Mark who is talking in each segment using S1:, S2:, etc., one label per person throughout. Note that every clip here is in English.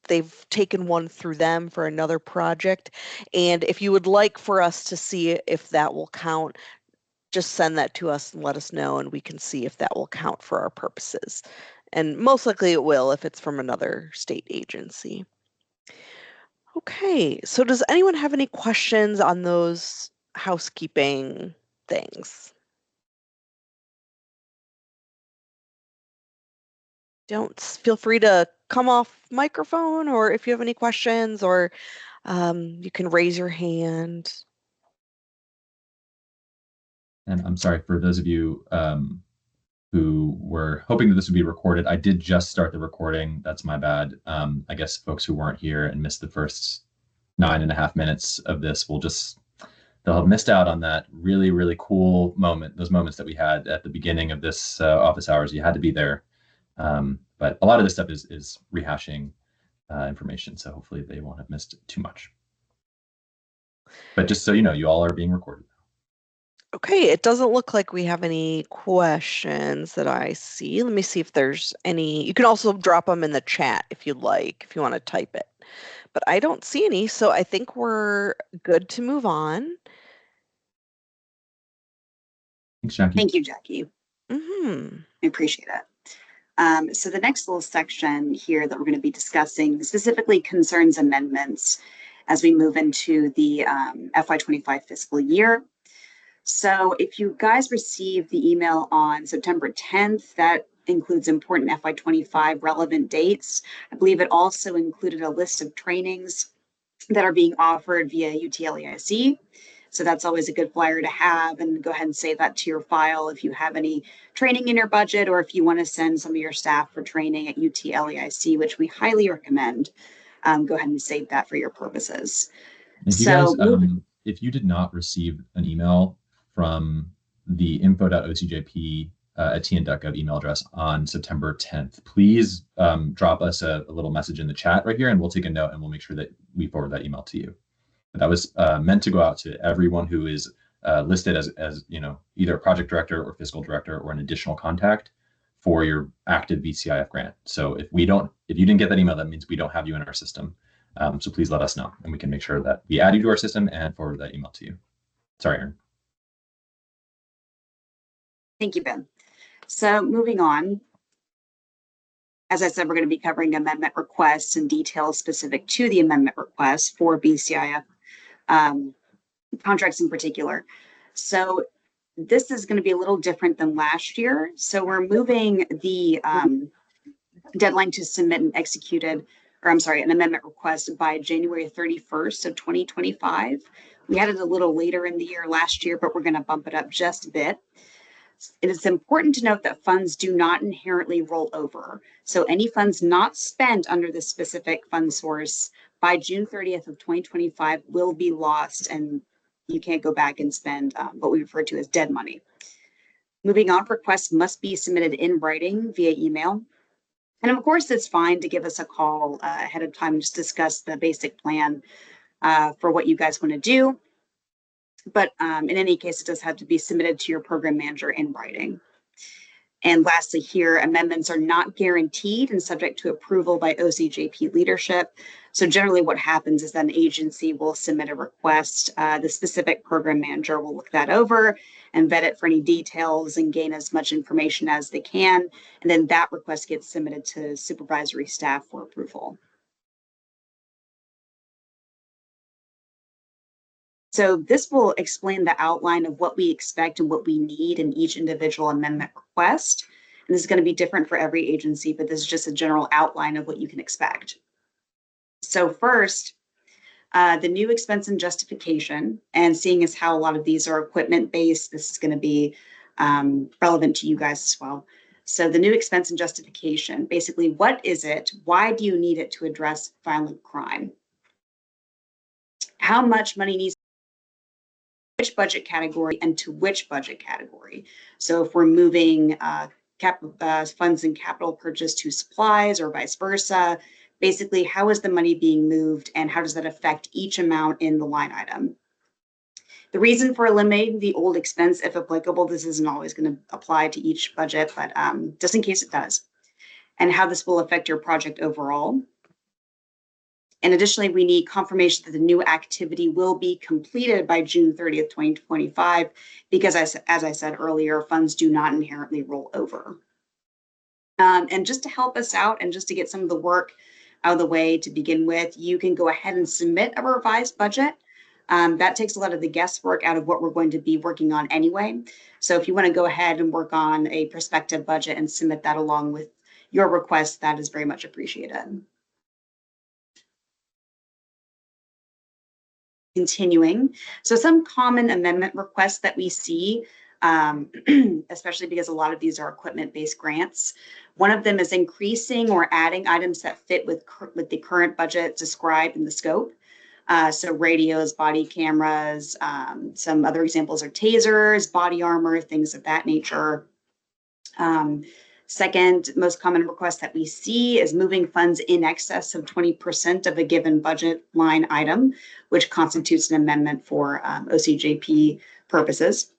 S1: they've taken one through them for another project. And if you would like for us to see if that will count, just send that to us and let us know, and we can see if that will count for our purposes. And most likely it will if it's from another state agency. Okay, so does anyone have any questions on those housekeeping things? Don't feel free to come off microphone, or if you have any questions, or you can raise your hand.
S2: And I'm sorry for those of you who were hoping that this would be recorded. I did just start the recording. That's my bad. I guess folks who weren't here and missed the first 9.5 minutes of this will just, they'll have missed out on that really, really cool moment, those moments that we had at the beginning of this office hours. You had to be there. But a lot of this stuff is rehashing information, so hopefully they won't have missed too much. But just so you know, you all are being recorded.
S1: Okay, it doesn't look like we have any questions that I see. Let me see if there's any. You can also drop them in the chat if you'd like, if you want to type it. But I don't see any, so I think we're good to move on.
S2: Thanks, Jackie.
S3: Thank you, Jackie.
S1: Mm-hmm.
S3: I appreciate it. So the next little section here that we're going to be discussing specifically concerns amendments as we move into the FY25 fiscal year. So if you guys received the email on September 10th, that includes important FY25 relevant dates. I believe it also included a list of trainings that are being offered via UTLEIC. So that's always a good flyer to have, and go ahead and save that to your file if you have any training in your budget, or if you want to send some of your staff for training at UTLEIC, which we highly recommend. Go ahead and save that for your purposes.
S2: If you guys, if you did not receive an email from the info.ocjp at tn.gov email address on September 10th, please drop us a little message in the chat right here, and we'll take a note and we'll make sure that we forward that email to you. But that was meant to go out to everyone who is listed as either a project director or fiscal director or an additional contact for your active VCIF grant. So if you didn't get that email, that means we don't have you in our system. So please let us know, and we can make sure that we add you to our system and forward that email to you. Sorry, Erin.
S3: Thank you, Ben. So moving on, as I said, we're going to be covering amendment requests and details specific to the amendment request for VCIF contracts in particular. So this is going to be a little different than last year. So we're moving the deadline to submit an an amendment request by January 31st of 2025. We had it a little later in the year last year, but we're going to bump it up just a bit. It is important to note that funds do not inherently roll over. So any funds not spent under this specific fund source by June 30th of 2025 will be lost, and you can't go back and spend what we refer to as dead money. Moving on, requests must be submitted in writing via email. And of course, it's fine to give us a call ahead of time, just discuss the basic plan for what you guys want to do. But in any case, it does have to be submitted to your program manager in writing. And lastly here, amendments are not guaranteed and subject to approval by OCJP leadership. So generally what happens is that an agency will submit a request. The specific program manager will look that over and vet it for any details and gain as much information as they can. And then that request gets submitted to supervisory staff for approval. So this will explain the outline of what we expect and what we need in each individual amendment request. And this is going to be different for every agency, but this is just a general outline of what you can expect. So first, the new expense and justification, and seeing as how a lot of these are equipment-based, this is going to be relevant to you guys as well. So the new expense and justification, basically, what is it? Why do you need it to address violent crime? How much money needs which budget category and to which budget category? So if we're moving funds and capital purchase to supplies or vice versa, basically how is the money being moved and how does that affect each amount in the line item? The reason for eliminating the old expense, if applicable, this isn't always going to apply to each budget, but just in case it does, and how this will affect your project overall. And additionally, we need confirmation that the new activity will be completed by June 30th, 2025, because as I said earlier, funds do not inherently roll over. And just to help us out and just to get some of the work out of the way to begin with, you can go ahead and submit a revised budget. That takes a lot of the guesswork out of what we're going to be working on anyway. So if you want to go ahead and work on a prospective budget and submit that along with your request, that is very much appreciated. Continuing, so some common amendment requests that we see, especially because a lot of these are equipment-based grants. One of them is increasing or adding items that fit with the current budget described in the scope. So radios, body cameras, some other examples are tasers, body armor, things of that nature. Second most common request that we see is moving funds in excess of 20% of a given budget line item, which constitutes an amendment for OCJP purposes.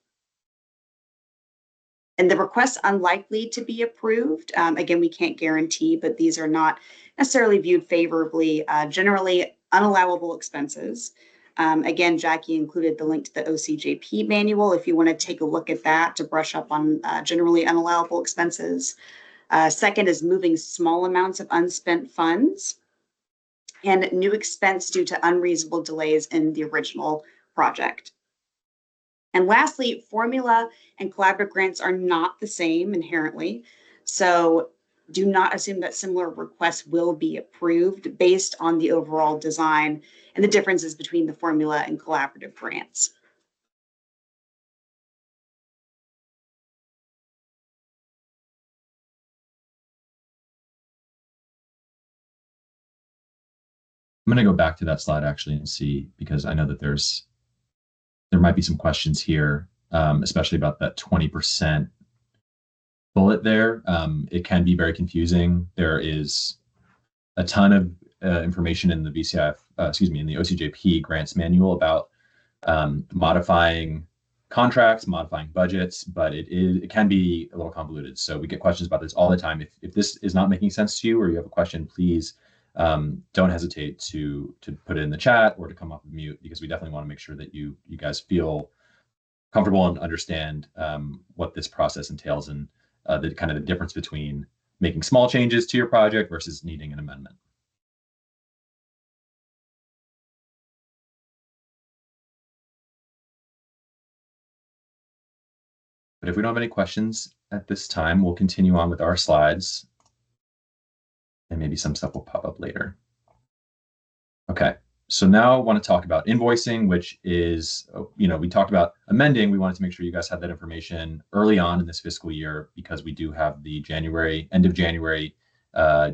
S3: And the requests unlikely to be approved. Again, we can't guarantee, but these are not necessarily viewed favorably. Generally, unallowable expenses. Again, Jackie included the link to the OCJP manual if you want to take a look at that to brush up on generally unallowable expenses. Second is moving small amounts of unspent funds and new expense due to unreasonable delays in the original project. And lastly, formula and collaborative grants are not the same inherently. So do not assume that similar requests will be approved based on the overall design and the differences between the formula and collaborative grants.
S2: I'm going to go back to that slide actually and see, because I know that there might be some questions here, especially about that 20% bullet there. It can be very confusing. There is a ton of information in the VCIF, in the OCJP grants manual about modifying contracts, modifying budgets, but it can be a little convoluted. So we get questions about this all the time. If this is not making sense to you or you have a question, please don't hesitate to put it in the chat or to come off of mute, because we definitely want to make sure that you guys feel comfortable and understand what this process entails and the kind of the difference between making small changes to your project versus needing an amendment. But if we don't have any questions at this time, we'll continue on with our slides, and maybe some stuff will pop up later. Okay, so now I want to talk about invoicing, which is, we talked about amending. We wanted to make sure you guys had that information early on in this fiscal year, because we do have the end of January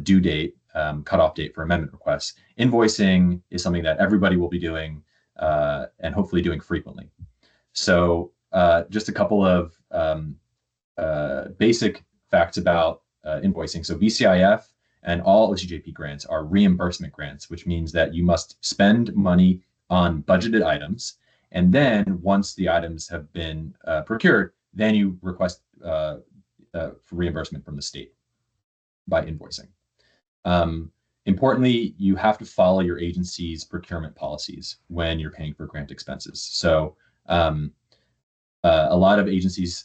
S2: due date, cutoff date for amendment requests. Invoicing is something that everybody will be doing and hopefully doing frequently. So just a couple of basic facts about invoicing. So VCIF and all OCJP grants are reimbursement grants, which means that you must spend money on budgeted items. And then once the items have been procured, then you request for reimbursement from the state by invoicing. Importantly, you have to follow your agency's procurement policies when you're paying for grant expenses. So a lot of agencies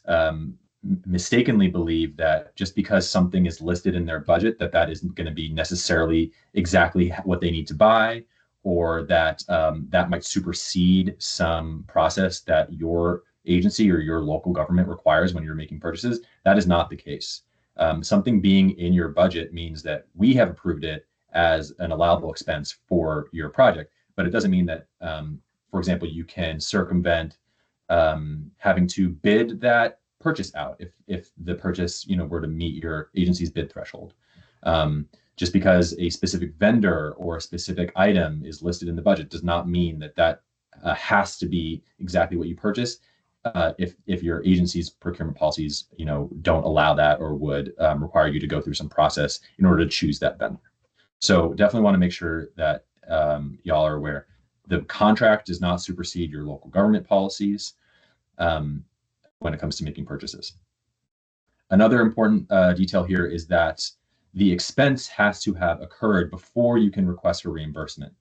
S2: mistakenly believe that just because something is listed in their budget, that isn't going to be necessarily exactly what they need to buy, or that that might supersede some process that your agency or your local government requires when you're making purchases. That is not the case. Something being in your budget means that we have approved it as an allowable expense for your project, but it doesn't mean that, for example, you can circumvent having to bid that purchase out if the purchase were to meet your agency's bid threshold. Just because a specific vendor or a specific item is listed in the budget does not mean that has to be exactly what you purchase. If your agency's procurement policies don't allow that, or would require you to go through some process in order to choose that vendor. So definitely want to make sure that y'all are aware. The contract does not supersede your local government policies when it comes to making purchases. Another important detail here is that the expense has to have occurred before you can request for reimbursement.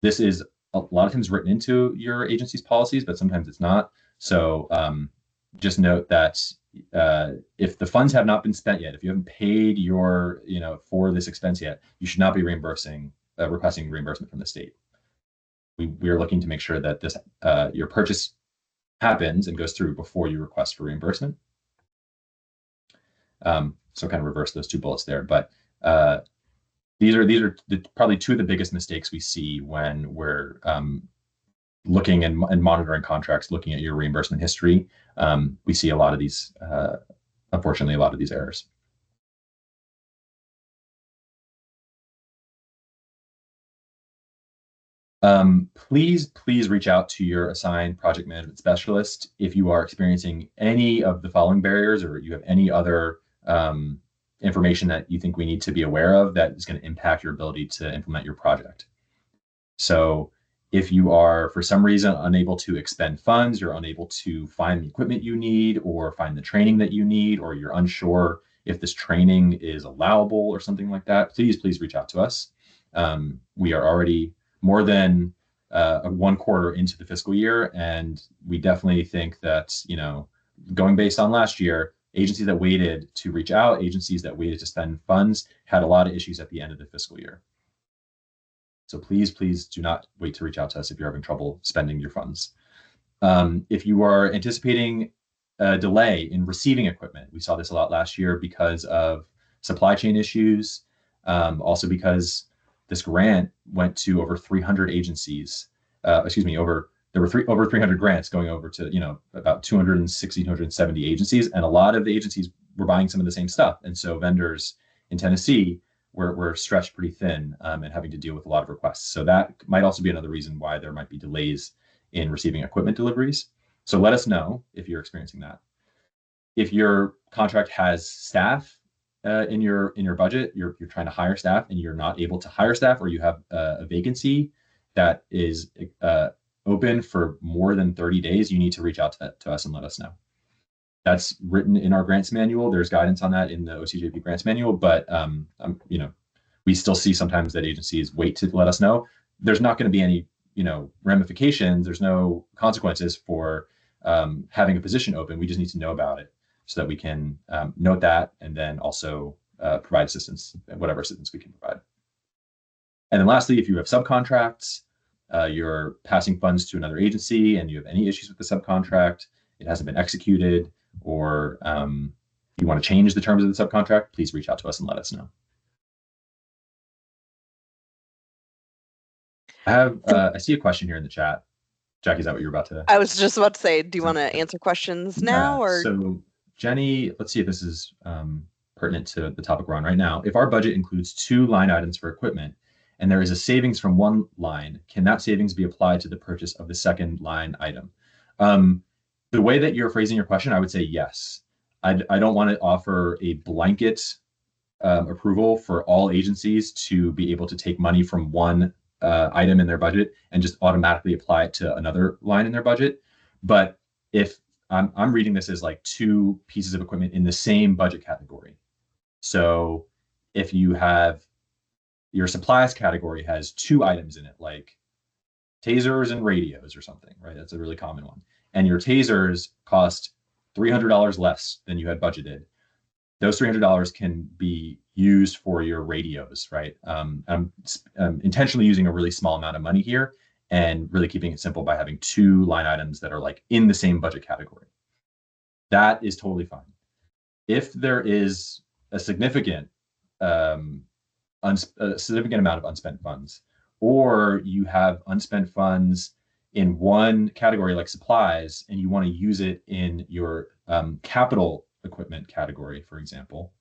S2: This is a lot of times written into your agency's policies, but sometimes it's not. So just note that if the funds have not been spent yet, if you haven't paid your, for this expense yet, you should not be requesting reimbursement from the state. We are looking to make sure that this your purchase happens and goes through before you request for reimbursement. So kind of reverse those two bullets there, but these are probably two of the biggest mistakes we see when we're looking and monitoring contracts, looking at your reimbursement history. We see a lot of these, unfortunately, a lot of these errors. Please reach out to your assigned project management specialist if you are experiencing any of the following barriers, or you have any other information that you think we need to be aware of that is going to impact your ability to implement your project. So if you are, for some reason, unable to expend funds, you're unable to find the equipment you need or find the training that you need, or you're unsure if this training is allowable or something like that, please reach out to us. We are already more than 1 quarter into the fiscal year, and we definitely think that, going based on last year, agencies that waited to reach out, agencies that waited to spend funds had a lot of issues at the end of the fiscal year. So please do not wait to reach out to us if you're having trouble spending your funds. If you are anticipating a delay in receiving equipment, we saw this a lot last year because of supply chain issues, also because this grant went to over 300 agencies. There were over 300 grants going over to, about 260, 270 agencies, and a lot of the agencies were buying some of the same stuff. And so vendors in Tennessee were stretched pretty thin and having to deal with a lot of requests. So that might also be another reason why there might be delays in receiving equipment deliveries. So let us know if you're experiencing that. If your contract has staff in your budget, you're trying to hire staff and you're not able to hire staff, or you have a vacancy that is open for more than 30 days, you need to reach out to us and let us know. That's written in our grants manual. There's guidance on that in the OCJP grants manual, but we still see sometimes that agencies wait to let us know. There's not going to be any ramifications. There's no consequences for having a position open. We just need to know about it so that we can note that and then also provide assistance, whatever assistance we can provide. And then lastly, if you have subcontracts, you're passing funds to another agency and you have any issues with the subcontract, it hasn't been executed, or you want to change the terms of the subcontract, please reach out to us and let us know. I see a question here in the chat. Jackie, is that what you're about to?
S1: I was just about to say, do you want to answer questions now? Or
S2: so Jenny, let's see if this is pertinent to the topic we're on right now. If our budget includes 2 line items for equipment and there is a savings from one line, can that savings be applied to the purchase of the second line item? The way that you're phrasing your question, I would say yes. I don't want to offer a blanket approval for all agencies to be able to take money from one item in their budget and just automatically apply it to another line in their budget. But if I'm reading this as like 2 pieces of equipment in the same budget category. So if you have your supplies category has 2 items in it, like tasers and radios or something, right? That's a really common one. And your tasers cost $300 less than you had budgeted. Those $300 can be used for your radios, right? I'm intentionally using a really small amount of money here and really keeping it simple by having 2 line items that are like in the same budget category. That is totally fine. If there is a significant amount of unspent funds, or you have unspent funds in one category like supplies and you want to use it in your capital equipment category, for example,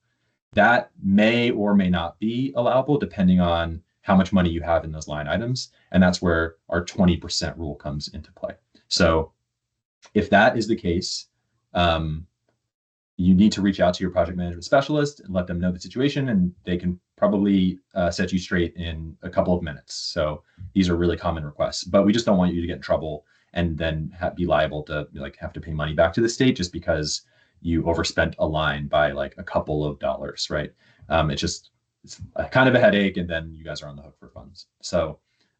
S2: that may or may not be allowable depending on how much money you have in those line items. And that's where our 20% rule comes into play. So if that is the case, you need to reach out to your project management specialist and let them know the situation, and they can probably set you straight in a couple of minutes. So these are really common requests, but we just don't want you to get in trouble and then be liable to have to pay money back to the state just because you overspent a line by like a couple of dollars, right? It's a kind of a headache, and then you guys are on the hook for funds. So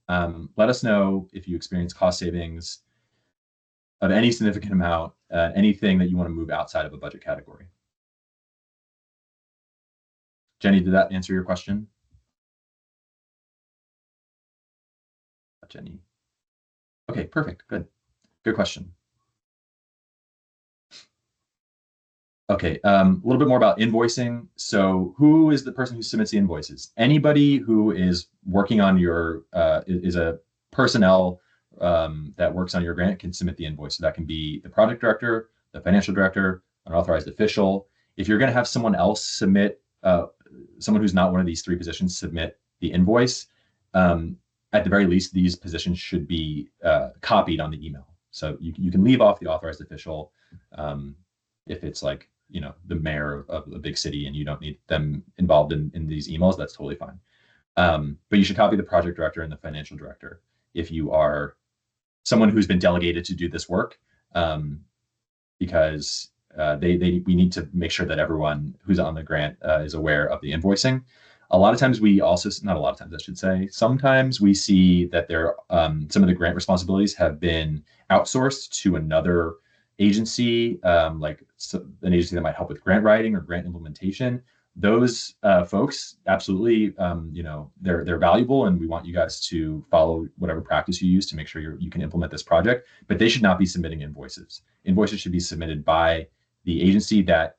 S2: let us know if you experience cost savings of any significant amount, anything that you want to move outside of a budget category. Jenny, did that answer your question? Jenny. Okay, perfect. Good. Good question. Okay, a little bit more about invoicing. So who is the person who submits the invoices? Anybody who is working on your, is a personnel that works on your grant can submit the invoice. So that can be the project director, the financial director, an authorized official. If you're going to have someone else submit, someone who's not one of these three positions submit the invoice, at the very least, these positions should be copied on the email. So you can leave off the authorized official if it's like, the mayor of a big city and you don't need them involved in these emails, that's totally fine. But you should copy the project director and the financial director if you are someone who's been delegated to do this work, because we need to make sure that everyone who's on the grant is aware of the invoicing. A lot of times we also, not a lot of times I should say, sometimes we see that some of the grant responsibilities have been outsourced to another agency, like an agency that might help with grant writing or grant implementation. Those folks, absolutely, they're valuable, and we want you guys to follow whatever practice you use to make sure you can implement this project. But they should not be submitting invoices. Invoices should be submitted by the agency that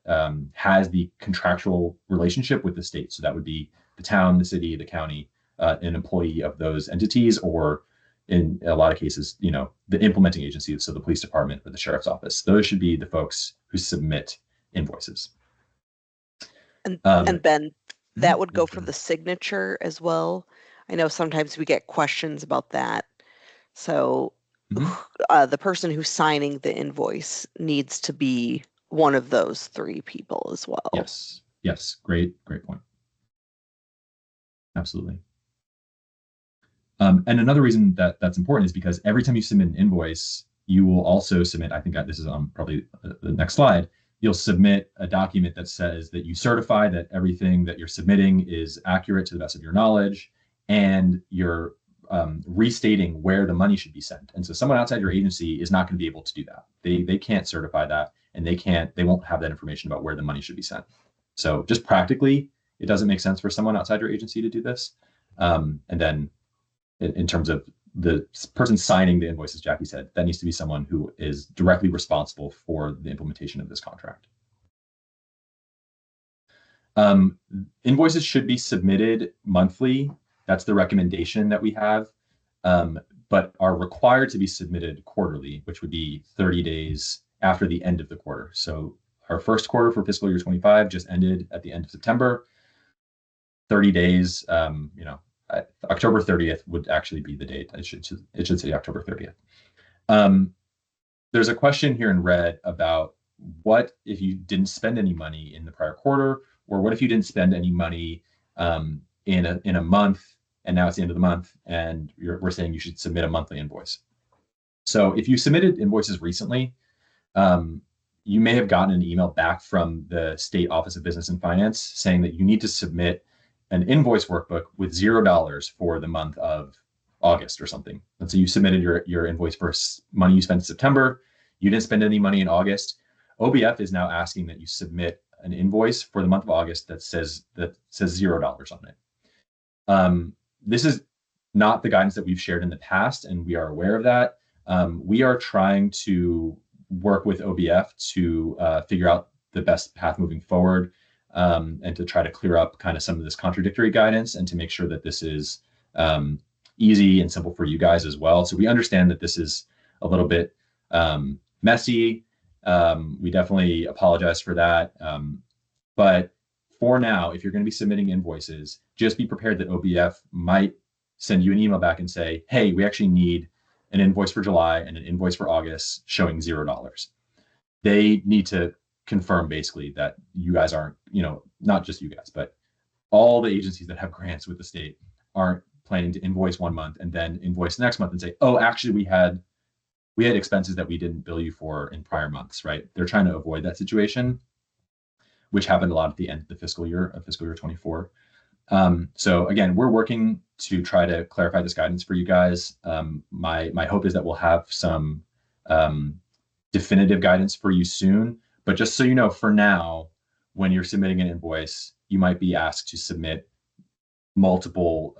S2: has the contractual relationship with the state. So that would be the town, the city, the county, an employee of those entities, or in a lot of cases, the implementing agency, so the police department or the sheriff's office. Those should be the folks who submit invoices.
S1: And Ben, that would go for the signature as well. I know sometimes we get questions about that. So the person who's signing the invoice needs to be one of those three people as well.
S2: Yes. Great point. Absolutely. And another reason that's important is because every time you submit an invoice, you will also submit, I think this is on probably the next slide, you'll submit a document that says that you certify that everything that you're submitting is accurate to the best of your knowledge, and you're restating where the money should be sent. And so someone outside your agency is not going to be able to do that. They can't certify that, and they won't have that information about where the money should be sent. So just practically, it doesn't make sense for someone outside your agency to do this. And then in terms of the person signing the invoice, as Jackie said, that needs to be someone who is directly responsible for the implementation of this contract. Invoices should be submitted monthly. That's the recommendation that we have, but are required to be submitted quarterly, which would be 30 days after the end of the quarter. So our first quarter for fiscal year 25 just ended at the end of September. 30 days, October 30th would actually be the date. It should say October 30th. There's a question here in red about what if you didn't spend any money in the prior quarter, or what if you didn't spend any money in a month, and now it's the end of the month, and we're saying you should submit a monthly invoice. So if you submitted invoices recently, you may have gotten an email back from the State Office of Business and Finance saying that you need to submit an invoice workbook with $0 for the month of August or something. And so you submitted your invoice for money you spent in September. You didn't spend any money in August. OBF is now asking that you submit an invoice for the month of August that says $0 on it. This is not the guidance that we've shared in the past, and we are aware of that. We are trying to work with OBF to figure out the best path moving forward, and to try to clear up kind of some of this contradictory guidance, and to make sure that this is easy and simple for you guys as well. So we understand that this is a little bit messy. We definitely apologize for that. But for now, if you're going to be submitting invoices, just be prepared that OBF might send you an email back and say, hey, we actually need an invoice for July and an invoice for August showing $0. They need to confirm basically that you guys aren't, not just you guys, but all the agencies that have grants with the state aren't planning to invoice one month and then invoice next month and say, oh, actually we had expenses that we didn't bill you for in prior months, right? They're trying to avoid that situation. which happened a lot at the end of the fiscal year 24. So again, we're working to try to clarify this guidance for you guys. My hope is that we'll have some definitive guidance for you soon. But just so you know, for now, when you're submitting an invoice, you might be asked to submit multiple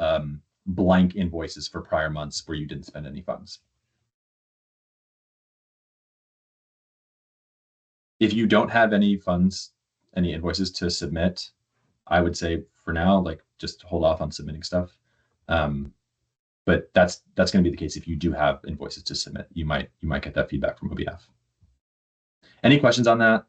S2: blank invoices for prior months where you didn't spend any funds. If you don't have any funds, any invoices to submit, I would say for now, like just hold off on submitting stuff. But that's going to be the case if you do have invoices to submit. You might get that feedback from OBF. Any questions on that?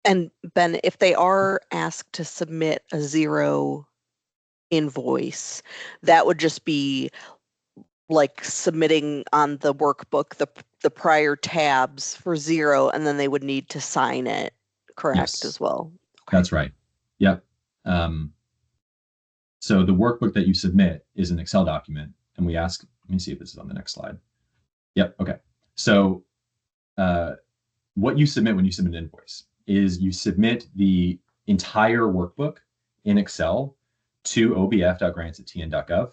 S1: And Ben, if they are asked to submit a 0 invoice, that would just be like submitting on the workbook the prior tabs for 0, and then they would need to sign it, correct,
S2: Yes,
S1: as well? Okay.
S2: That's right. Yep. So the workbook that you submit is an Excel document, and we ask, let me see if this is on the next slide. Yep. Okay. So what you submit when you submit an invoice is you submit the entire workbook in Excel to obf.grants@tn.gov.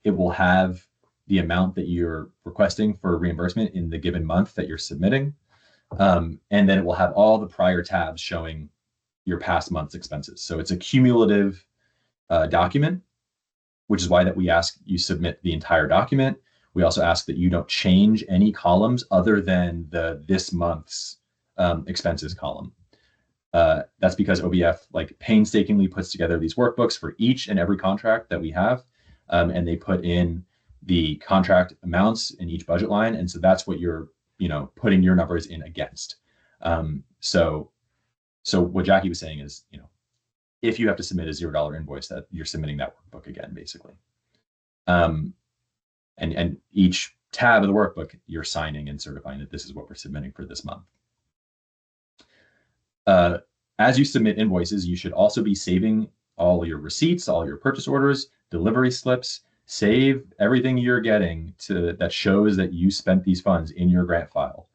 S2: It will have the amount that you're requesting for reimbursement in the given month that you're submitting. And then it will have all the prior tabs showing your past month's expenses. So it's a cumulative document, which is why that we ask you submit the entire document. We also ask that you don't change any columns other than this month's expenses column. That's because OBF like painstakingly puts together these workbooks for each and every contract that we have, and they put in the contract amounts in each budget line, and so that's what you're putting your numbers in against. So what Jackie was saying is, if you have to submit a $0 invoice, that you're submitting that workbook again, basically. And each tab of the workbook, you're signing and certifying that this is what we're submitting for this month. As you submit invoices, you should also be saving all your receipts, all your purchase orders, delivery slips. Save everything you're getting that shows that you spent these funds in your grant file.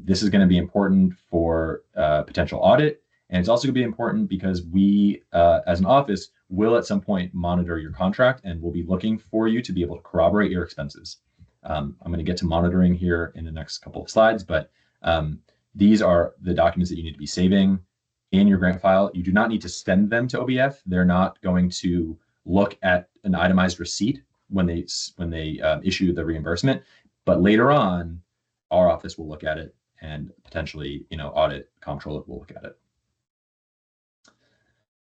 S2: This is going to be important for potential audit, and it's also going to be important because we, as an office, will at some point monitor your contract, and we'll be looking for you to be able to corroborate your expenses. I'm going to get to monitoring here in the next couple of slides, but these are the documents that you need to be saving in your grant file. You do not need to send them to OBF. They're not going to look at an itemized receipt when they issue the reimbursement, but later on, our office will look at it and potentially, audit comptroller will look at it.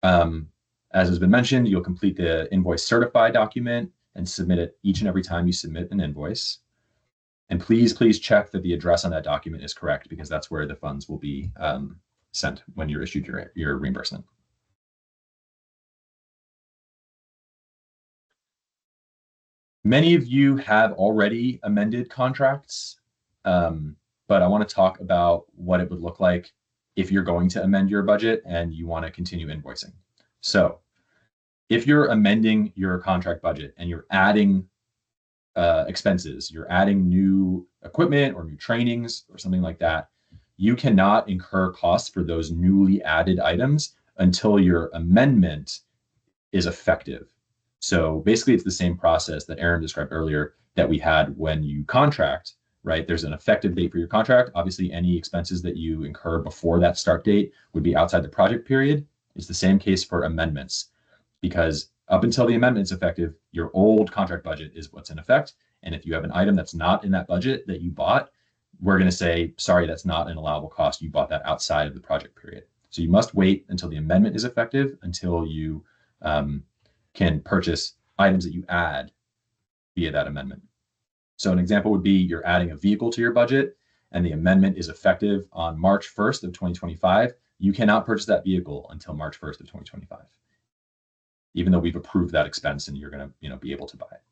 S2: As has been mentioned, you'll complete the invoice certify document and submit it each and every time you submit an invoice. And please check that the address on that document is correct, because that's where the funds will be sent when you're issued your reimbursement. Many of you have already amended contracts, but I want to talk about what it would look like if you're going to amend your budget and you want to continue invoicing. So if you're amending your contract budget and you're adding expenses, you're adding new equipment or new trainings or something like that, you cannot incur costs for those newly added items until your amendment is effective. So basically, it's the same process that Aaron described earlier that we had when you contract, right? There's an effective date for your contract. Obviously, any expenses that you incur before that start date would be outside the project period. It's the same case for amendments, because up until the amendment is effective, your old contract budget is what's in effect. And if you have an item that's not in that budget that you bought, we're going to say, sorry, that's not an allowable cost. You bought that outside of the project period. So you must wait until the amendment is effective until you can purchase items that you add via that amendment. So an example would be you're adding a vehicle to your budget and the amendment is effective on March 1st of 2025. You cannot purchase that vehicle until March 1st of 2025, even though we've approved that expense and you're going to be able to buy it.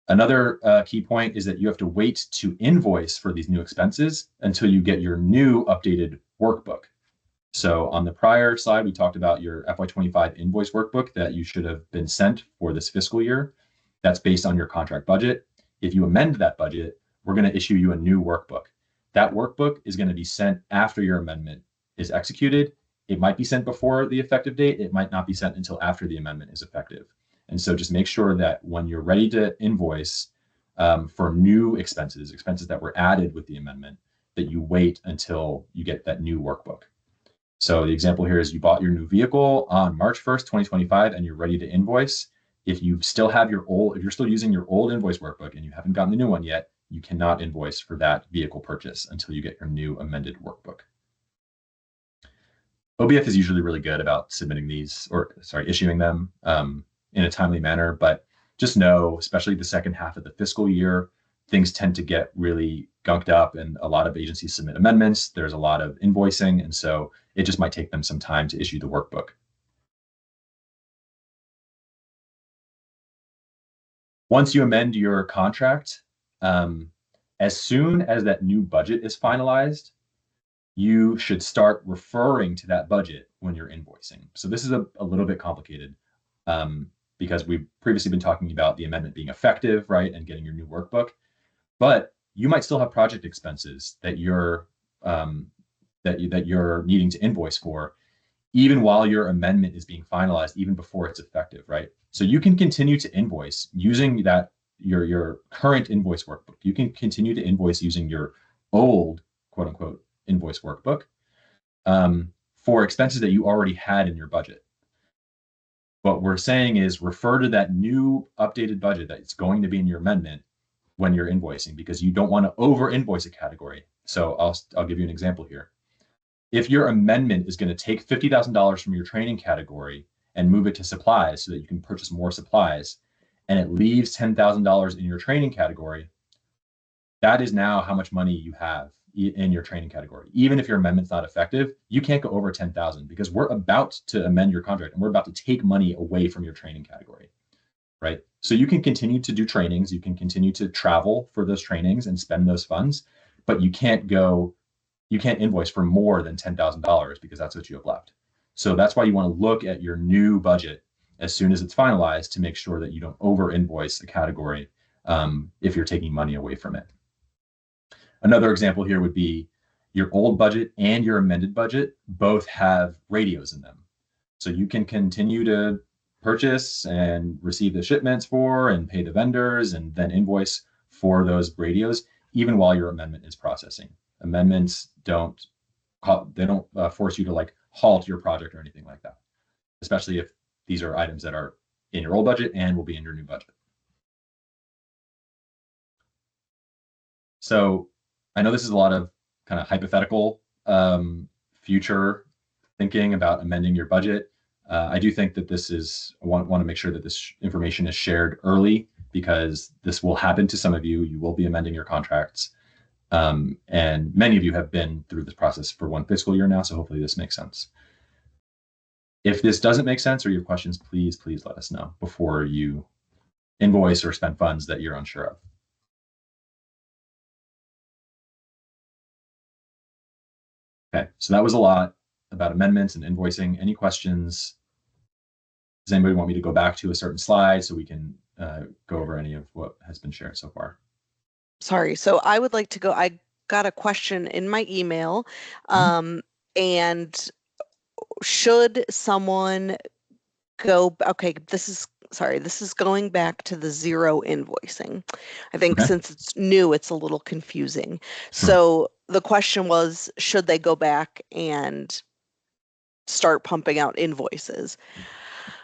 S2: Another key point is that you have to wait to invoice for these new expenses until you get your new updated workbook. So on the prior slide, we talked about your FY25 invoice workbook that you should have been sent for this fiscal year. That's based on your contract budget. If you amend that budget, we're going to issue you a new workbook. That workbook is going to be sent after your amendment is executed. It might be sent before the effective date. It might not be sent until after the amendment is effective. And so just make sure that when you're ready to invoice for new expenses that were added with the amendment, that you wait until you get that new workbook. So the example here is you bought your new vehicle on March 1st, 2025, and you're ready to invoice. If you still have if you're still using your old invoice workbook and you haven't gotten the new one yet, you cannot invoice for that vehicle purchase until you get your new amended workbook. OBF is usually really good about submitting these, issuing them in a timely manner, but just know, especially the second half of the fiscal year, things tend to get really gunked up and a lot of agencies submit amendments. There's a lot of invoicing, and so it just might take them some time to issue the workbook. Once you amend your contract, as soon as that new budget is finalized, you should start referring to that budget when you're invoicing. So this is a little bit complicated because we've previously been talking about the amendment being effective, right, and getting your new workbook. But you might still have project expenses that you're needing to invoice for, even while your amendment is being finalized, even before it's effective, right? So you can continue to invoice using that your current invoice workbook. You can continue to invoice using your old quote unquote invoice workbook for expenses that you already had in your budget. What we're saying is refer to that new updated budget that's going to be in your amendment when you're invoicing, because you don't want to over invoice a category. So I'll give you an example here. If your amendment is going to take $50,000 from your training category and move it to supplies so that you can purchase more supplies, and it leaves $10,000 in your training category, that is now how much money you have in your training category. Even if your amendment's not effective, you can't go over 10,000 because we're about to amend your contract and we're about to take money away from your training category, right? So you can continue to do trainings, you can continue to travel for those trainings and spend those funds, but you can't invoice for more than $10,000 because that's what you have left. So that's why you want to look at your new budget as soon as it's finalized to make sure that you don't over invoice a category if you're taking money away from it. Another example here would be your old budget and your amended budget both have radios in them. So you can continue to purchase and receive the shipments for and pay the vendors and then invoice for those radios, even while your amendment is processing. Amendments don't force you to like halt your project or anything like that, especially if these are items that are in your old budget and will be in your new budget. So I know this is a lot of kind of hypothetical future thinking about amending your budget. I do think that I want to make sure that this information is shared early because this will happen to some of you. You will be amending your contracts. And many of you have been through this process for one fiscal year now, so hopefully this makes sense. If this doesn't make sense or you have questions, please let us know before you invoice or spend funds that you're unsure of. Okay, so that was a lot about amendments and invoicing. Any questions? Does anybody want me to go back to a certain slide so we can go over any of what has been shared so far?
S1: Sorry, so I would like to go, I got a question in my email, and should someone okay, this is going back to the zero invoicing. I think since it's new, it's a little confusing.
S2: Sure.
S1: So the question was, should they go back and start pumping out invoices?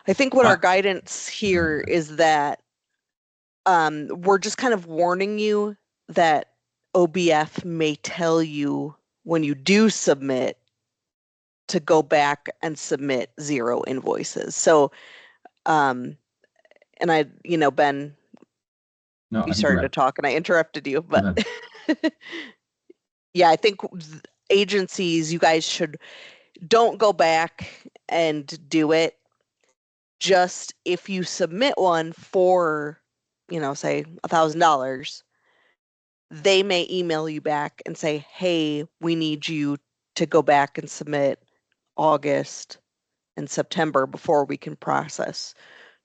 S1: I think what our guidance here is that we're just kind of warning you that OBF may tell you when you do submit to go back and submit zero invoices. So, and I, Ben, you started to talk and I interrupted you, but yeah, I think agencies, you guys don't go back and do it. Just if you submit one for, say $1,000, they may email you back and say, hey, we need you to go back and submit August and September before we can process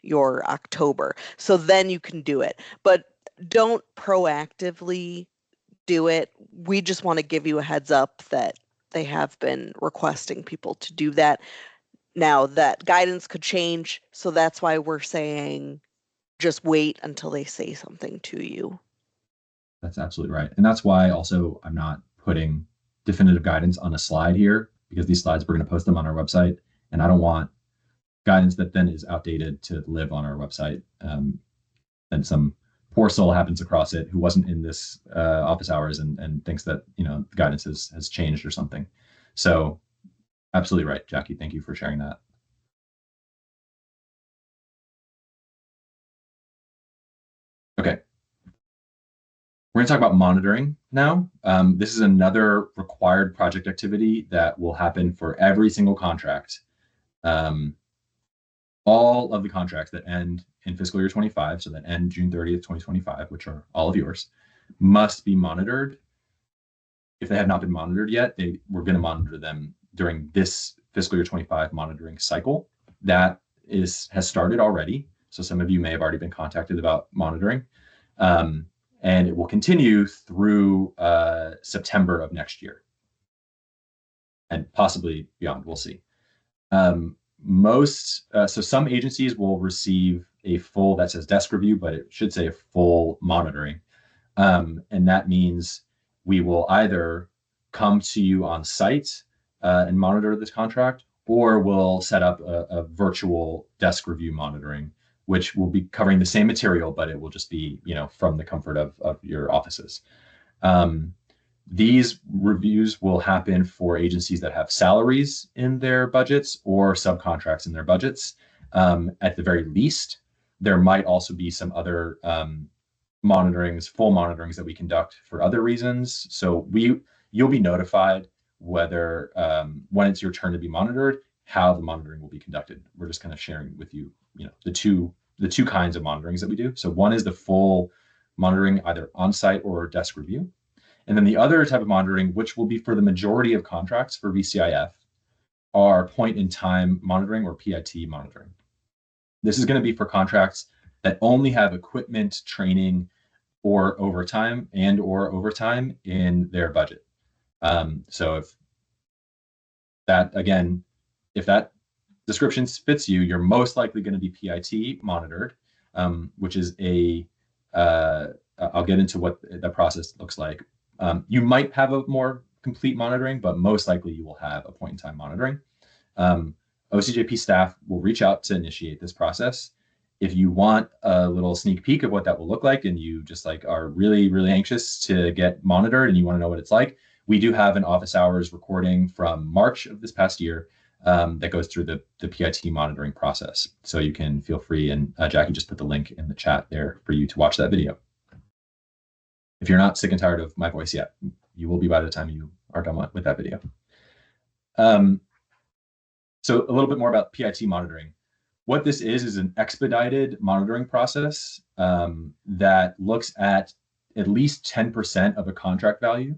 S1: your October. So then you can do it. But don't proactively do it. We just want to give you a heads up that they have been requesting people to do that. Now, that guidance could change, so that's why we're saying just wait until they say something to you.
S2: That's absolutely right. And that's why also I'm not putting definitive guidance on a slide here, because these slides, we're going to post them on our website. And I don't want guidance that then is outdated to live on our website. And some poor soul happens across it who wasn't in this office hours and thinks that, the guidance has changed or something. So absolutely right, Jackie. Thank you for sharing that. Okay. We're going to talk about monitoring now. This is another required project activity that will happen for every single contract. All of the contracts that end in fiscal year 25, so that end June 30th, 2025, which are all of yours, must be monitored. If they have not been monitored yet, we're going to monitor them during this fiscal year 25 monitoring cycle. That has started already. So some of you may have already been contacted about monitoring. And it will continue through September of next year and possibly beyond. We'll see. So some agencies will receive a full, that says desk review, but it should say a full monitoring. And that means we will either come to you on site and monitor this contract, or we'll set up a virtual desk review monitoring, which will be covering the same material, but it will just be, from the comfort of your offices. These reviews will happen for agencies that have salaries in their budgets or subcontracts in their budgets. At the very least, there might also be some other full monitorings that we conduct for other reasons. So you'll be notified whether when it's your turn to be monitored, how the monitoring will be conducted. We're just kind of sharing with you, the two kinds of monitorings that we do. So one is the full monitoring, either on-site or desk review. And then the other type of monitoring, which will be for the majority of contracts for VCIF, are point-in-time monitoring, or PIT monitoring. This is going to be for contracts that only have equipment, training, or overtime in their budget. So if that description fits you, you're most likely going to be PIT monitored, which is I'll get into what the process looks like. You might have a more complete monitoring, but most likely you will have a point-in-time monitoring. OCJP staff will reach out to initiate this process. If you want a little sneak peek of what that will look like, and you just are really, really anxious to get monitored and you want to know what it's like, we do have an office hours recording from March of this past year that goes through the PIT monitoring process. So you can feel free, and Jackie just put the link in the chat there for you to watch that video. If you're not sick and tired of my voice yet, you will be by the time you are done with that video. So a little bit more about PIT monitoring. What this is an expedited monitoring process that looks at least 10% of a contract value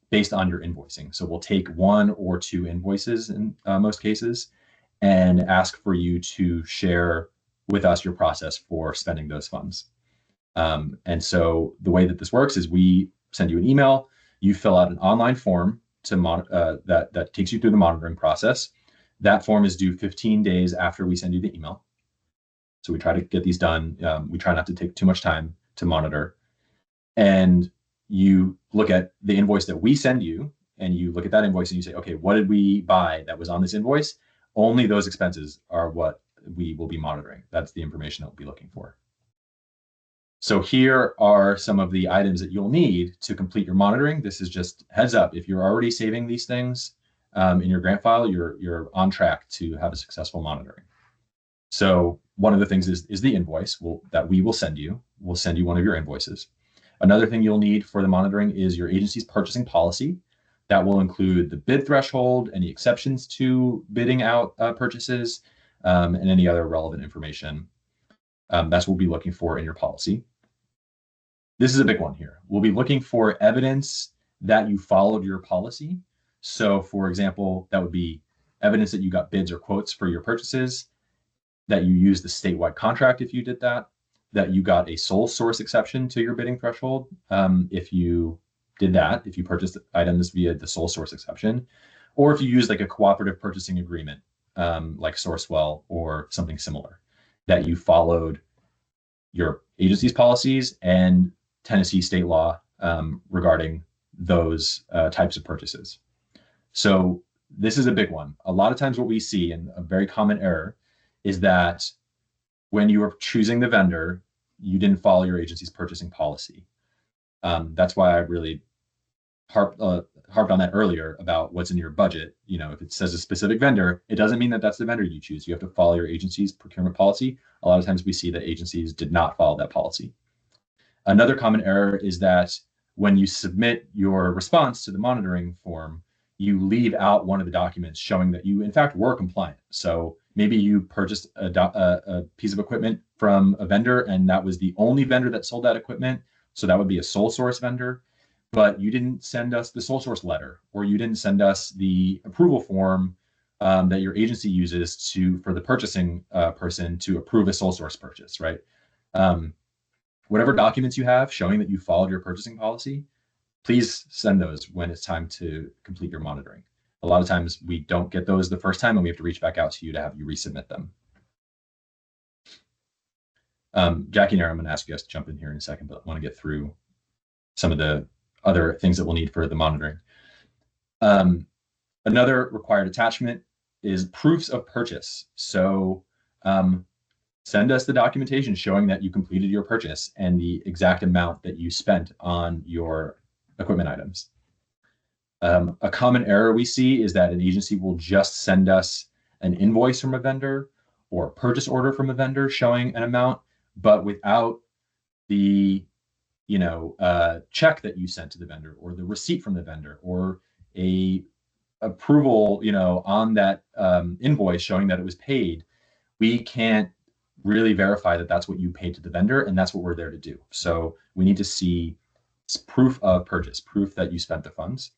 S2: based on your invoicing. So we'll take 1 or 2 invoices in most cases and ask for you to share with us your process for spending those funds. And so the way that this works is we send you an email, you fill out an online form that takes you through the monitoring process. That form is due 15 days after we send you the email. So we try to get these done. We try not to take too much time to monitor. And you look at the invoice that we send you, and you look at that invoice and you say, okay, what did we buy that was on this invoice? Only those expenses are what we will be monitoring. That's the information that we'll be looking for. So here are some of the items that you'll need to complete your monitoring. This is just heads up. If you're already saving these things in your grant file, you're on track to have a successful monitoring. So one of the things is the invoice that we will send you. We'll send you one of your invoices. Another thing you'll need for the monitoring is your agency's purchasing policy. That will include the bid threshold, any exceptions to bidding out purchases, and any other relevant information. That's what we'll be looking for in your policy. This is a big one here. We'll be looking for evidence that you followed your policy. So for example, that would be evidence that you got bids or quotes for your purchases, that you used the statewide contract if you did that, that you got a sole source exception to your bidding threshold. If you did that, if you purchased items via the sole source exception, or if you use like a cooperative purchasing agreement, like Sourcewell or something similar, that you followed your agency's policies and Tennessee state law regarding those types of purchases. So this is a big one. A lot of times what we see, and a very common error, is that when you are choosing the vendor, you didn't follow your agency's purchasing policy. That's why I really harped on that earlier about what's in your budget. You know, if it says a specific vendor, it doesn't mean that that's the vendor you choose. You have to follow your agency's procurement policy. A lot of times we see that agencies did not follow that policy. Another common error is that when you submit your response to the monitoring form, you leave out one of the documents showing that you in fact were compliant. So maybe you purchased a piece of equipment from a vendor and that was the only vendor that sold that equipment. So that would be a sole source vendor, but you didn't send us the sole source letter, or you didn't send us the approval form that your agency uses for the purchasing person to approve a sole source purchase, right? Whatever documents you have showing that you followed your purchasing policy, please send those when it's time to complete your monitoring. A lot of times we don't get those the first time and we have to reach back out to you to have you resubmit them. Jackie and Aaron, I'm going to ask you guys to jump in here in a second, but I want to get through some of the other things that we'll need for the monitoring. Another required attachment is proofs of purchase. So send us the documentation showing that you completed your purchase and the exact amount that you spent on your equipment items. A common error we see is that an agency will just send us an invoice from a vendor or a purchase order from a vendor showing an amount, but without the check that you sent to the vendor, or the receipt from the vendor, or a approval on that invoice showing that it was paid. We can't really verify that that's what you paid to the vendor, and that's what we're there to do. So we need to see proof of purchase, proof that you spent the funds.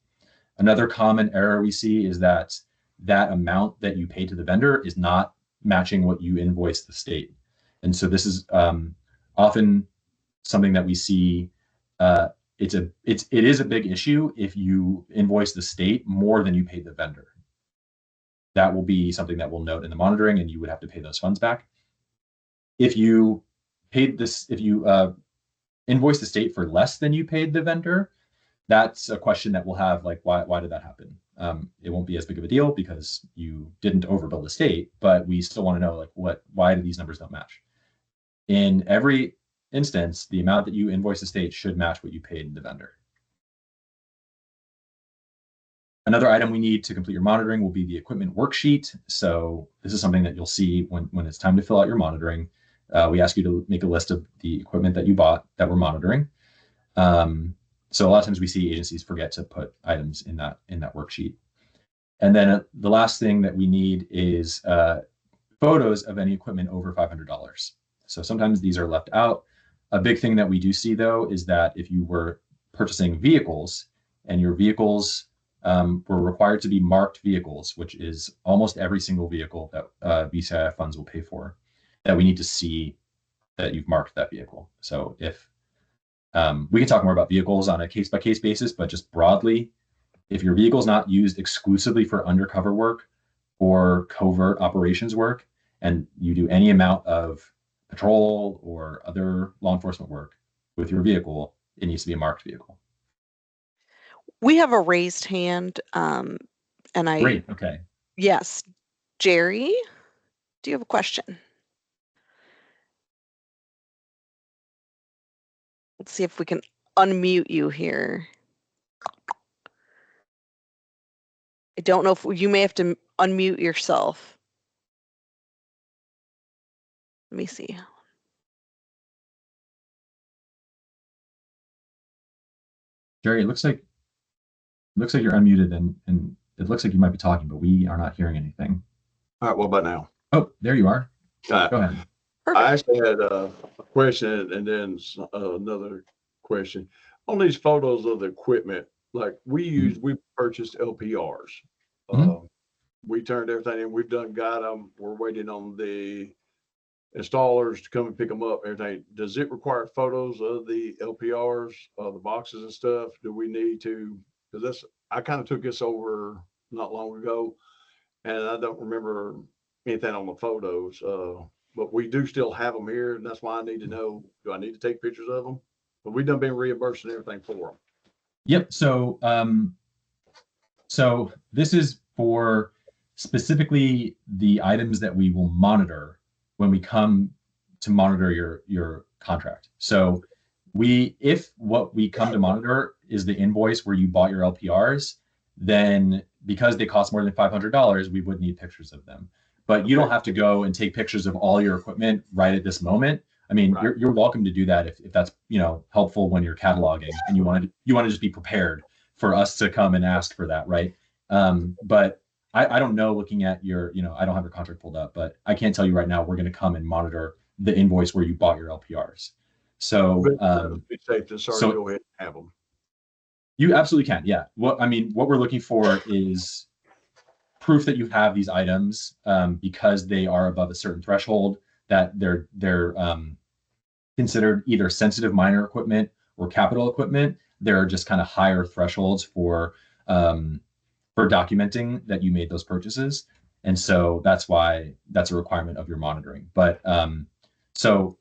S2: Another common error we see is that amount that you paid to the vendor is not matching what you invoiced the state. And so this is often something that we see. It is a big issue if you invoice the state more than you paid the vendor. That will be something that we'll note in the monitoring, and you would have to pay those funds back. If you invoice the state for less than you paid the vendor, that's a question that we'll have, like, why did that happen? It won't be as big of a deal because you didn't overbill the state, but we still want to know, like, why do these numbers don't match? In every instance, the amount that you invoice the state should match what you paid the vendor. Another item we need to complete your monitoring will be the equipment worksheet. So this is something that you'll see when it's time to fill out your monitoring. We ask you to make a list of the equipment that you bought that we're monitoring. So a lot of times we see agencies forget to put items in that worksheet. And then the last thing that we need is photos of any equipment over $500. So sometimes these are left out. A big thing that we do see, though, is that if you were purchasing vehicles and your vehicles were required to be marked vehicles, which is almost every single vehicle that VCIF funds will pay for, that we need to see that you've marked that vehicle. So if we can talk more about vehicles on a case-by-case basis, but just broadly, if your vehicle is not used exclusively for undercover work or covert operations work, and you do any amount of patrol or other law enforcement work with your vehicle, it needs to be a marked vehicle.
S1: We have a raised hand, and
S2: Great. Okay.
S1: Yes. Jerry, do you have a question? Let's see if we can unmute you here. I don't know if you may have to unmute yourself. Let me see.
S2: Jerry, it looks like you're unmuted, and it looks like you might be talking, but we are not hearing anything.
S4: All right, what about now?
S2: Oh, there you are. Go ahead.
S4: I actually had a question and then another question. On these photos of the equipment, like we purchased LPRs. We turned everything in. We've got them. We're waiting on the installers to come and pick them up, everything. Does it require photos of the LPRs, the boxes and stuff? Do we need to, because I kind of took this over not long ago, and I don't remember anything on the photos, but we do still have them here, and that's why I need to know, do I need to take pictures of them? But we've done been reimbursing everything for them.
S2: Yep. So, so this is for specifically the items that we will monitor when we come to monitor your contract. So if what we come to monitor is the invoice where you bought your LPRs, then because they cost more than $500, we would need pictures of them. But you don't have to go and take pictures of all your equipment right at this moment. I mean, right. You're welcome to do that if that's, you know, helpful when you're cataloging and you want to just be prepared for us to come and ask for that, right? But I don't know, looking at your, you know, I don't have your contract pulled up, but I can't tell you right now we're going to come and monitor the invoice where you bought your LPRs. So
S4: it's safe to go ahead and have them.
S2: You absolutely can, yeah. What we're looking for is proof that you have these items because they are above a certain threshold, that they're considered either sensitive minor equipment or capital equipment. There are just kind of higher thresholds for documenting that you made those purchases. And so that's why that's a requirement of your monitoring. But so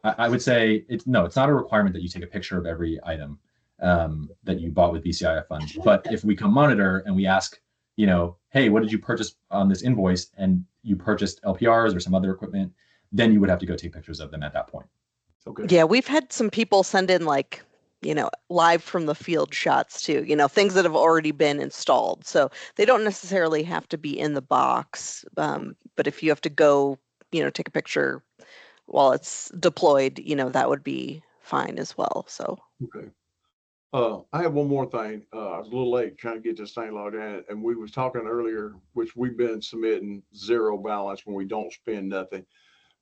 S2: I would say it's not a requirement that you take a picture of every item that you bought with VCIF funds. But if we come monitor and we ask, you know, hey, what did you purchase on this invoice? And you purchased LPRs or some other equipment, then you would have to go take pictures of them at that point.
S1: Okay. Yeah, we've had some people send in, like, you know, live from the field shots too, you know, things that have already been installed. So they don't necessarily have to be in the box. But if you have to go, you know, take a picture while it's deployed, you know, that would be fine as well. So.
S4: Okay. I have one more thing. I was a little late trying to get this thing logged in, and we was talking earlier, which we've been submitting zero balance when we don't spend nothing.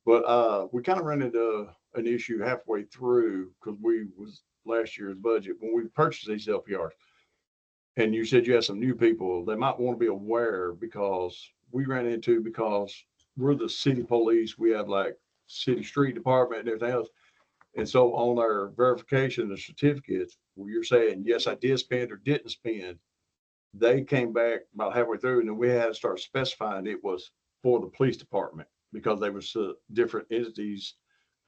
S4: But we kind of ran into an issue halfway through because we was last year's budget when we purchased these LPRs. And you said you had some new people. They might want to be aware because we're the city police. We have like city street department and everything else. And so on our verification of certificates, where you're saying, yes, I did spend or didn't spend, they came back about halfway through, and then we had to start specifying it was for the police department because they were different entities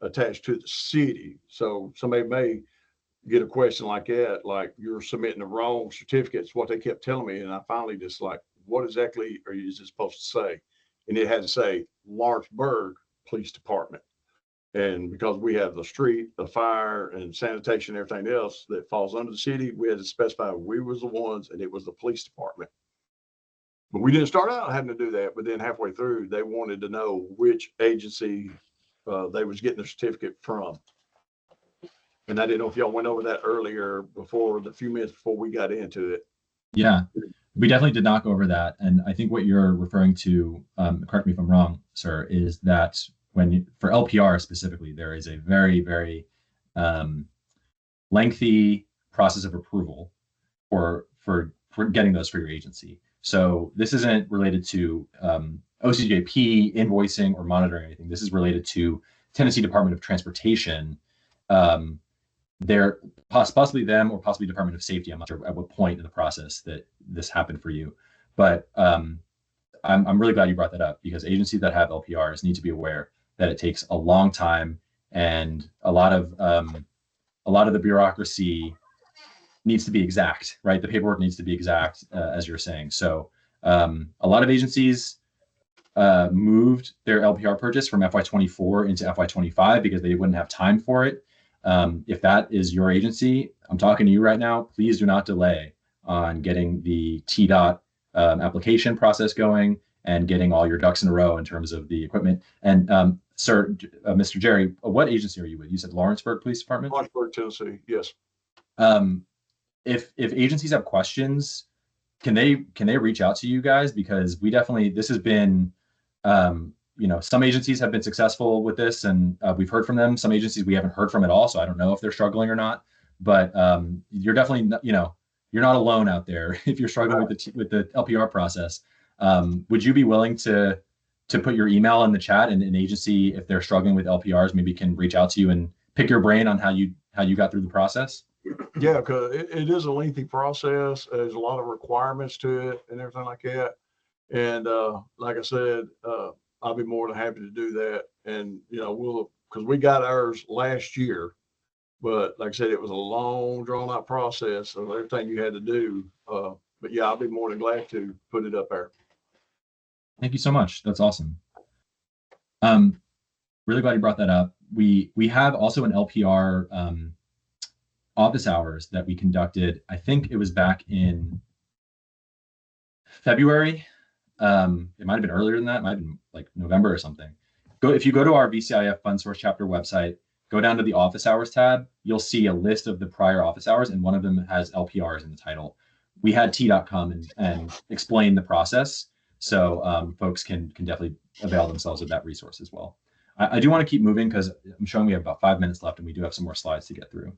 S4: attached to the city. So somebody may get a question like that, like you're submitting the wrong certificates, what they kept telling me. And I finally just like, what exactly are you supposed to say? And it had to say Lawrenceburg Police Department. And because we have the street, the fire and sanitation, everything else that falls under the city, we had to specify we was the ones and it was the police department. But we didn't start out having to do that. But then halfway through, they wanted to know which agency they was getting the certificate from. And I didn't know if y'all went over that earlier before the few minutes before we got into it.
S2: Yeah, we definitely did not go over that. And I think what you're referring to, correct me if I'm wrong, sir, is that for LPR specifically, there is a very, very lengthy process of approval for getting those for your agency. So this isn't related to OCJP invoicing or monitoring anything. This is related to Tennessee Department of Transportation. They're possibly them or possibly Department of Safety. I'm not sure at what point in the process that this happened for you, but I'm really glad you brought that up because agencies that have LPRs need to be aware that it takes a long time and a lot of the bureaucracy needs to be exact, right? The paperwork needs to be exact, as you're saying. So a lot of agencies moved their LPR purchase from FY24 into FY25 because they wouldn't have time for it. If that is your agency, I'm talking to you right now, please do not delay on getting the TDOT application process going and getting all your ducks in a row in terms of the equipment. And sir, Mr. Jerry, what agency are you with? You said Lawrenceburg Police Department?
S4: Lawrenceburg, Tennessee, yes.
S2: If agencies have questions, can they reach out to you guys? Because this has been, some agencies have been successful with this and we've heard from them. Some agencies we haven't heard from at all. So I don't know if they're struggling or not, but you're definitely, you're not alone out there if you're struggling with the LPR process. Would you be willing to to put your email in the chat, and an agency, if they're struggling with LPRs, maybe can reach out to you and pick your brain on how you got through the process?
S4: Yeah, because it is a lengthy process. There's a lot of requirements to it and everything like that. And like I said, I'll be more than happy to do that. And, because we got ours last year, but like I said, it was a long, drawn out process of everything you had to do. But yeah, I'll be more than glad to put it up there.
S2: Thank you so much. That's awesome. Really glad you brought that up. We have also an LPR office hours that we conducted. I think it was back in February. It might have been earlier than that. It might have been like November or something. If you go to our VCIF Fund Source Chapter website, go down to the office hours tab, you'll see a list of the prior office hours, and one of them has LPRs in the title. We had T.com and explain the process, so folks can definitely avail themselves of that resource as well. I do want to keep moving because I'm showing we have about 5 minutes left, and we do have some more slides to get through.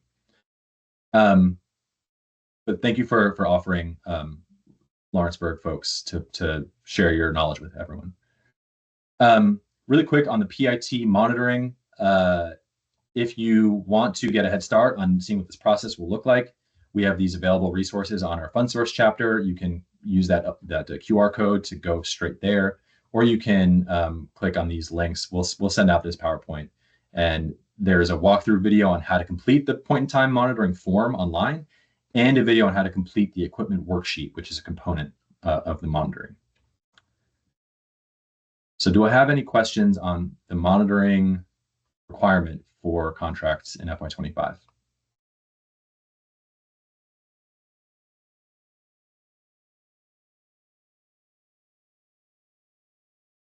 S2: But thank you for offering Lawrenceburg folks to share your knowledge with everyone. Really quick on the PIT monitoring, if you want to get a head start on seeing what this process will look like, we have these available resources on our Fund Source chapter. You can use that QR code to go straight there, or you can click on these links. We'll send out this PowerPoint, and there's a walkthrough video on how to complete the point-in-time monitoring form online, and a video on how to complete the equipment worksheet, which is a component of the monitoring. So do I have any questions on the monitoring requirement for contracts in FY25?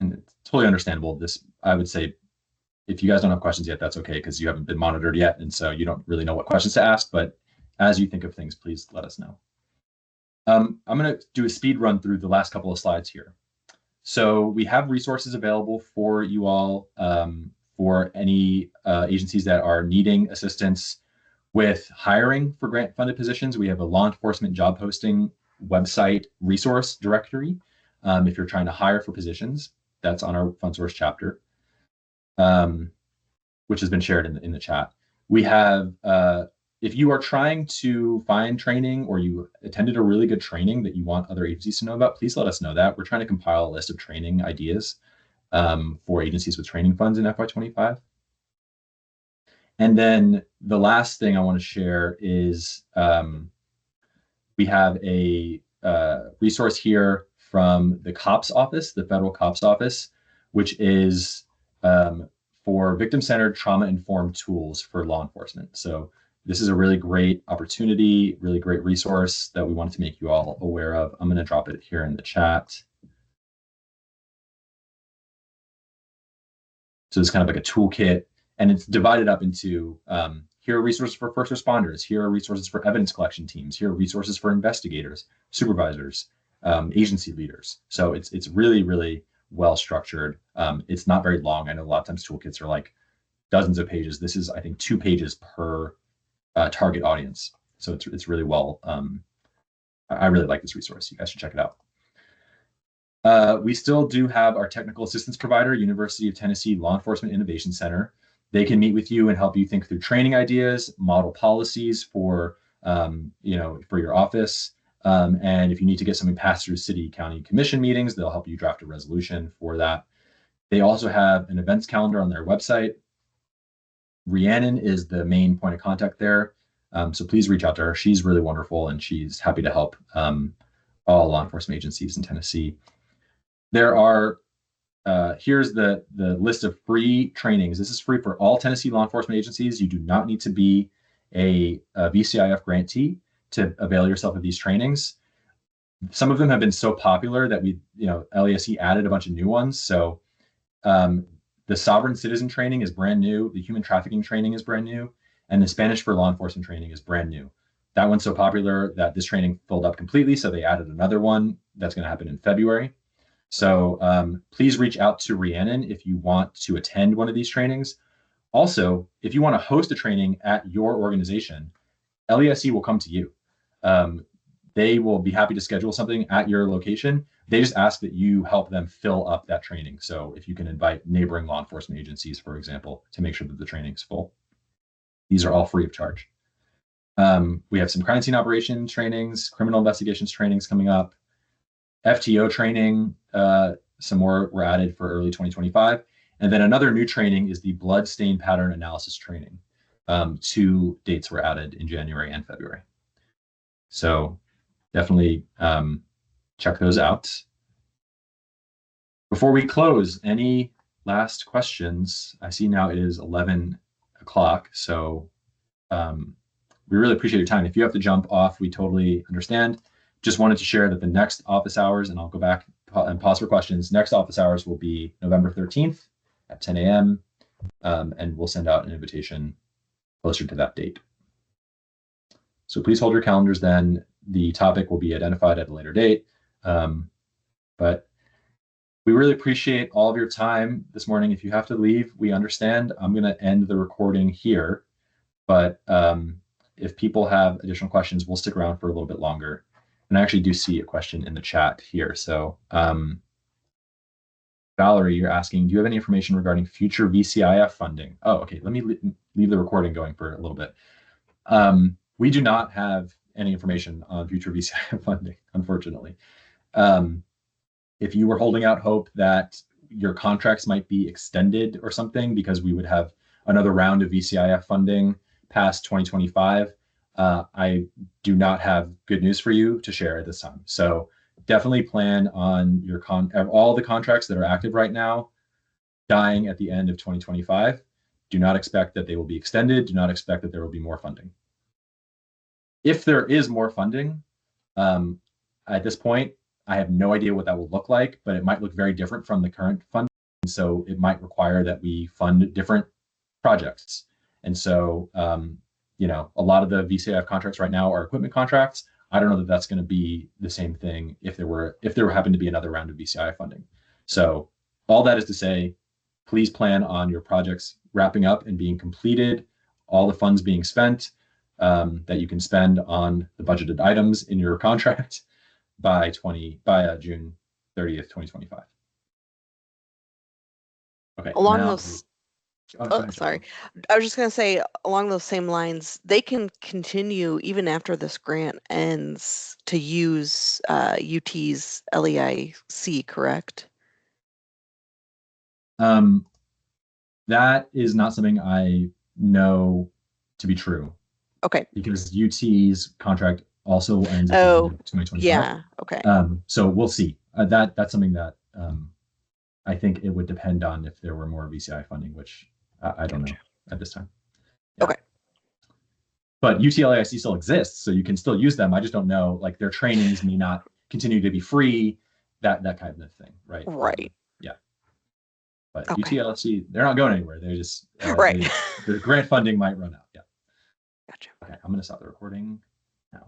S2: And it's totally understandable. I would say, if you guys don't have questions yet, that's okay, because you haven't been monitored yet, and so you don't really know what questions to ask. But as you think of things, please let us know. I'm going to do a speed run through the last couple of slides here. So we have resources available for you all, for any agencies that are needing assistance with hiring for grant-funded positions. We have a law enforcement job posting website resource directory. If you're trying to hire for positions, that's on our Fund Source chapter, which has been shared in the chat. We have, if you are trying to find training, or you attended a really good training that you want other agencies to know about, please let us know that. We're trying to compile a list of training ideas for agencies with training funds in FY25. And then the last thing I want to share is we have a resource here from the COPS office, the Federal COPS office, which is for victim-centered, trauma-informed tools for law enforcement. So this is a really great opportunity, really great resource that we wanted to make you all aware of. I'm going to drop it here in the chat. So it's kind of like a toolkit, and it's divided up into here are resources for first responders, here are resources for evidence collection teams, here are resources for investigators, supervisors, agency leaders. So it's really, really well structured. It's not very long. I know a lot of times toolkits are like dozens of pages. This is, I think, 2 pages per target audience. So it's really well. I really like this resource. You guys should check it out. We still do have our technical assistance provider, University of Tennessee Law Enforcement Innovation Center. They can meet with you and help you think through training ideas, model policies for for your office. And if you need to get something passed through city, county commission meetings, they'll help you draft a resolution for that. They also have an events calendar on their website. Rhiannon is the main point of contact there. So please reach out to her. She's really wonderful, and she's happy to help all law enforcement agencies in Tennessee. There are, here's the list of free trainings. This is free for all Tennessee law enforcement agencies. You do not need to be a VCIF grantee to avail yourself of these trainings. Some of them have been so popular that LESE added a bunch of new ones. So the sovereign citizen training is brand new. The human trafficking training is brand new. And the Spanish for law enforcement training is brand new. That one's so popular that this training filled up completely. So they added another one that's going to happen in February. So please reach out to Rhiannon if you want to attend one of these trainings. Also, if you want to host a training at your organization, LESE will come to you. they will be happy to schedule something at your location. They just ask that you help them fill up that training. So if you can invite neighboring law enforcement agencies, for example, to make sure that the training is full. These are all free of charge. We have some crime scene operations trainings, criminal investigations trainings coming up, FTO training, some more were added for early 2025. And then another new training is the blood stain pattern analysis training. 2 dates were added in January and February. So definitely check those out. Before we close, any last questions? I see now it is 11 o'clock. So we really appreciate your time. If you have to jump off, we totally understand. Just wanted to share that the next office hours, and I'll go back and pause for questions. Next office hours will be November 13th at 10 a.m. And we'll send out an invitation closer to that date. So please hold your calendars then. The topic will be identified at a later date. But we really appreciate all of your time this morning. If you have to leave, we understand. I'm going to end the recording here. But if people have additional questions, we'll stick around for a little bit longer. And I actually do see a question in the chat here. So Valerie, you're asking, do you have any information regarding future VCIF funding? Oh, okay. Let me leave the recording going for a little bit. We do not have any information on future VCIF funding, unfortunately. If you were holding out hope that your contracts might be extended or something because we would have another round of VCIF funding past 2025, I do not have good news for you to share at this time. So definitely plan on your all the contracts that are active right now dying at the end of 2025. Do not expect that they will be extended. Do not expect that there will be more funding. If there is more funding, at this point, I have no idea what that will look like, but it might look very different from the current funding. So it might require that we fund different projects. And so, a lot of the VCIF contracts right now are equipment contracts. I don't know that that's going to be the same thing if there happened to be another round of VCIF funding. So all that is to say, please plan on your projects wrapping up and being completed, all the funds being spent that you can spend on the budgeted items in your contract by June 30th, 2025. Okay.
S1: Sorry. I was just going to say, along those same lines, they can continue even after this grant ends to use UT's LEIC, correct?
S2: That is not something I know to be true.
S1: Okay.
S2: Because UT's contract also ends at the end of 2025.
S1: Yeah. Okay.
S2: So we'll see. That's something that I think it would depend on if there were more VCI funding, which I don't know at this time. Yeah.
S1: Okay.
S2: But UTLAIC still exists, so you can still use them. I just don't know, like their trainings may not continue to be free, that kind of thing, right?
S1: Right.
S2: Yeah. But UTLAIC, they're not going anywhere. They're just
S1: right.
S2: The grant funding might run out. Yeah.
S1: Gotcha.
S2: Okay, I'm going to stop the recording now.